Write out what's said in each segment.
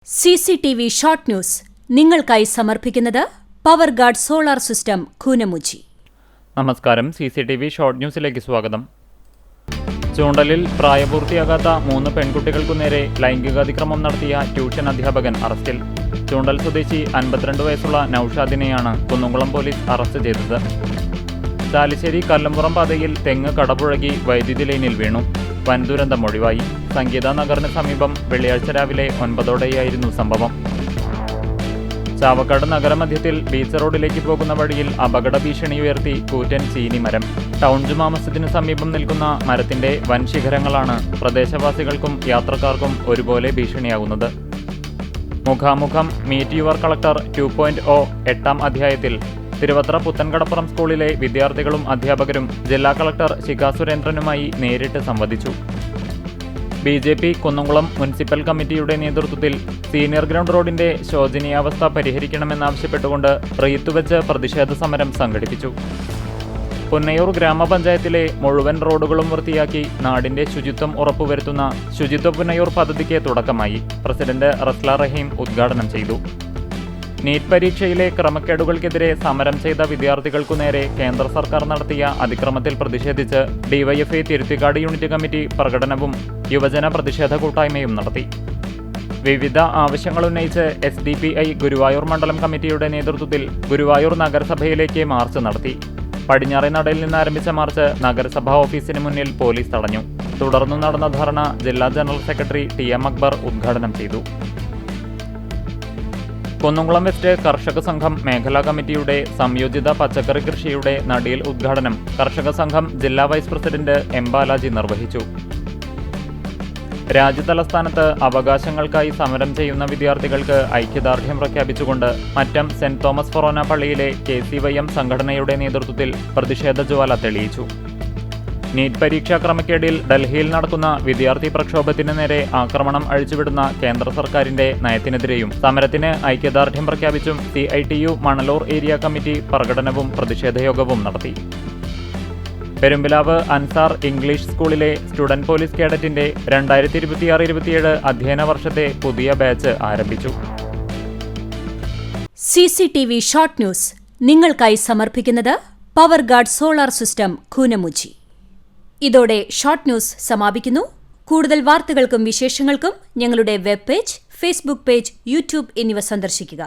CCTV short news നിങ്ങൾക്കായി സമർപ്പിക്കുന്നത് power guard solar system Koonamuchi. നമസ്കാരം. CCTV ഷോർട്ട് ന്യൂസിലേക്ക് സ്വാഗതം. ചൂണ്ടലിൽ പ്രായപൂർത്തിയാകാത്ത 3 പെൺകുട്ടികൾക്കു നേരെ ലൈംഗികാതിക്രമം നടത്തിയ ട്യൂഷൻ അധ്യാപകൻ അറസ്റ്റിൽ. ചൂണ്ടൽ സ്വദേശി 52 വയസ്സുള്ള നൌഷാദിനെയാണ് കുന്നംകുളം പോലീസ് അറസ്റ്റ് ചെയ്തത്. ചാലിശ്ശേരി കല്ലമ്പുറം പാതയിൽ തെങ്ങ് കടപുഴകി വൈദ്യുതി ലൈനിൽ വീണു. വൻ ദുരന്തം ഒഴിവായി. സംഗീത നഗറിന് സമീപം വെള്ളിയാഴ്ച രാവിലെ 9ഓടെയായിരുന്നു സംഭവം. ചാവക്കാട് നഗരമധ്യത്തിൽ ബീച്ച് റോഡിലേക്ക് പോകുന്ന വഴിയിൽ അപകട ഭീഷണി ഉയർത്തി കൂറ്റൻ ചീനിമരം. ടൗൺ ജുമാ മസ്ജിദിന് സമീപം നിൽക്കുന്ന മരത്തിന്റെ വൻ ശിഖരങ്ങളാണ് പ്രദേശവാസികൾക്കും യാത്രക്കാർക്കും ഒരുപോലെ ഭീഷണിയാകുന്നത്. മുഖാമുഖം മീറ്റ് യുവർ കളക്ടർ 2.0 8ാം അധ്യായത്തിൽ തിരുവത്ര പുത്തൻകടപ്പുറം സ്കൂളിലെ വിദ്യാർത്ഥികളും അധ്യാപകരും ജില്ലാ കളക്ടർ ശിഖ സുരേന്ദ്രനുമായി നേരിട്ട് സംവദിച്ചു. BJP കുന്നംകുളം മുനിസിപ്പൽ കമ്മിറ്റിയുടെ നേതൃത്വത്തിൽ സീനിയർ ഗ്രൗണ്ട് റോഡിന്റെ ശോചനീയാവസ്ഥ പരിഹരിക്കണമെന്നാവശ്യപ്പെട്ടുകൊണ്ട് റീത്തുവെച്ച് പ്രതിഷേധ സമരം സംഘടിപ്പിച്ചു. പുന്നയൂർ ഗ്രാമപഞ്ചായത്തിലെ മുഴുവൻ റോഡുകളും വൃത്തിയാക്കി നാടിന്റെ ശുചിത്വം ഉറപ്പുവരുത്തുന്ന ശുചിത്വ പുന്നയൂർ പദ്ധതിക്ക് തുടക്കമായി. പ്രസിഡന്റ് റസ്ല റഹീം ഉദ്ഘാടനം ചെയ്തു. നീറ്റ് പരീക്ഷയിലെ ക്രമക്കേടുകൾക്കെതിരെ സമരം ചെയ്ത വിദ്യാർത്ഥികൾക്കു നേരെ കേന്ദ്ര സർക്കാർ നടത്തിയ അതിക്രമത്തിൽ പ്രതിഷേധിച്ച് DYFI തിരുത്തിക്കാട് യൂണിറ്റ് കമ്മിറ്റി പ്രകടനവും യുവജന പ്രതിഷേധ കൂട്ടായ്മയും നടത്തി. വിവിധ ആവശ്യങ്ങളുന്നയിച്ച് SDPI ഗുരുവായൂർ മണ്ഡലം കമ്മിറ്റിയുടെ നേതൃത്വത്തിൽ ഗുരുവായൂർ നഗരസഭയിലേക്ക് മാർച്ച് നടത്തി. പടിഞ്ഞാറേ നടയിൽ നിന്ന് ആരംഭിച്ച മാർച്ച് നഗരസഭാ ഓഫീസിന് മുന്നിൽ പോലീസ് തടഞ്ഞു. തുടർന്നു നടന്ന ധർണ ജില്ലാ ജനറൽ സെക്രട്ടറി TM അക്ബർ ഉദ്ഘാടനം ചെയ്തു. കുന്നംകുളം വെസ്റ്റ് കർഷക സംഘം മേഖലാ കമ്മിറ്റിയുടെ സംയോജിത പച്ചക്കറി കൃഷിയുടെ നടീൽ ഉദ്ഘാടനം കർഷക സംഘം ജില്ലാ വൈസ് പ്രസിഡന്റ് M ബാലാജി നിർവഹിച്ചു. രാജ്യതലസ്ഥാനത്ത് അവകാശങ്ങൾക്കായി സമരം ചെയ്യുന്ന വിദ്യാർത്ഥികൾക്ക് ഐക്യദാർഢ്യം പ്രഖ്യാപിച്ചുകൊണ്ട് മറ്റം സെന്റ് തോമസ് ഫൊറോന പള്ളിയിലെ KCYM സംഘടനയുടെ നേതൃത്വത്തിൽ പ്രതിഷേധ ജ്വാല തെളിയിച്ചു. നീറ്റ് പരീക്ഷാ ക്രമക്കേടിൽ ഡൽഹിയിൽ നടക്കുന്ന വിദ്യാർത്ഥി പ്രക്ഷോഭത്തിന് നേരെ ആക്രമണം അഴിച്ചുവിടുന്ന കേന്ദ്ര സർക്കാരിന്റെ നയത്തിനെതിരെയും സമരത്തിന് ഐക്യദാർഢ്യം പ്രഖ്യാപിച്ചും CITU മണലൂർ ഏരിയ കമ്മിറ്റി പ്രകടനവും പ്രതിഷേധയോഗവും നടത്തി. പെരുമ്പിലാവ് അൻസാർ ഇംഗ്ലീഷ് സ്കൂളിലെ സ്റ്റുഡന്റ് പോലീസ് കേഡറ്റിന്റെ 2026-27 അധ്യയന വർഷത്തെ പുതിയ ബാച്ച് ആരംഭിച്ചു. CCTV ഷോർട്ട് ന്യൂസ് നിങ്ങൾക്കായി സമർപ്പിക്കുന്നത് power guard solar system Koonamuchi. ഇതോടെ ഷോർട്ട് ന്യൂസ് സമാപിക്കുന്നു. കൂടുതൽ വാർത്തകൾക്കും വിശേഷങ്ങൾക്കും ഞങ്ങളുടെ web page, Facebook page, YouTube എന്നിവ സന്ദർശിക്കുക.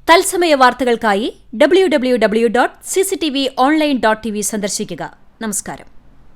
തത്സമയ വാർത്തകൾക്കായി www.cctvonline.tv സന്ദർശിക്കുക. നമസ്കാരം.